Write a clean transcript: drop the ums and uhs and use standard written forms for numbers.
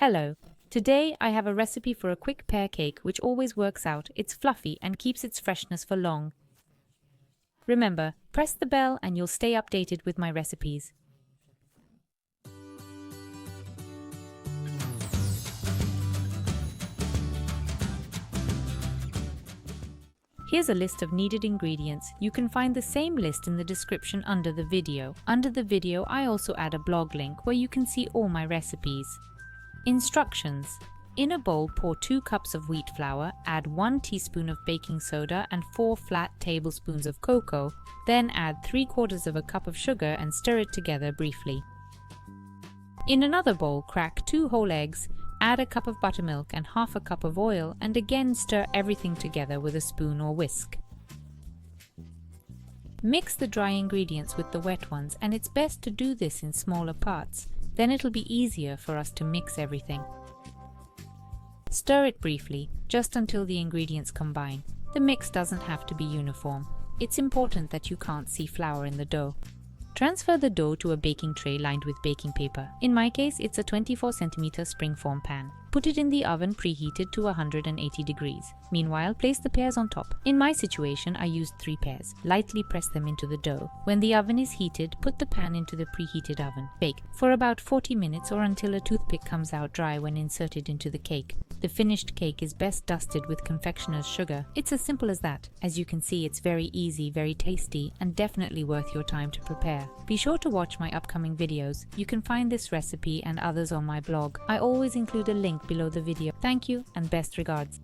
Hello. Today I have a recipe for a quick pear cake which always works out. It's fluffy and keeps its freshness for long. Remember, press the bell and you'll stay updated with my recipes. Here's a list of needed ingredients. You can find the same list in the description under the video. Under the video, I also add a blog link where you can see all my recipes. Instructions. In a bowl, pour 2 cups of wheat flour, add 1 teaspoon of baking soda and 4 flat tablespoons of cocoa, then add 3/4 of a cup of sugar and stir it together briefly. In another bowl, crack 2 whole eggs, add a cup of buttermilk and half a cup of oil and again stir everything together with a spoon or whisk. Mix the dry ingredients with the wet ones, and it's best to do this in smaller parts, then it'll be easier for us to mix everything. Stir it briefly, just until the ingredients combine. The mix doesn't have to be uniform. It's important that you can't see flour in the dough. Transfer the dough to a baking tray lined with baking paper. In my case, it's a 24 cm springform pan. Put it in the oven preheated to 180 degrees. Meanwhile, place the pears on top. In my situation, I used 3 pears. Lightly press them into the dough. When the oven is heated, put the pan into the preheated oven. Bake for about 40 minutes or until a toothpick comes out dry when inserted into the cake. The finished cake is best dusted with confectioner's sugar. It's as simple as that. As you can see, it's very easy, very tasty, and definitely worth your time to prepare. Be sure to watch my upcoming videos. You can find this recipe and others on my blog. I always include a link below the video. Thank you and best regards.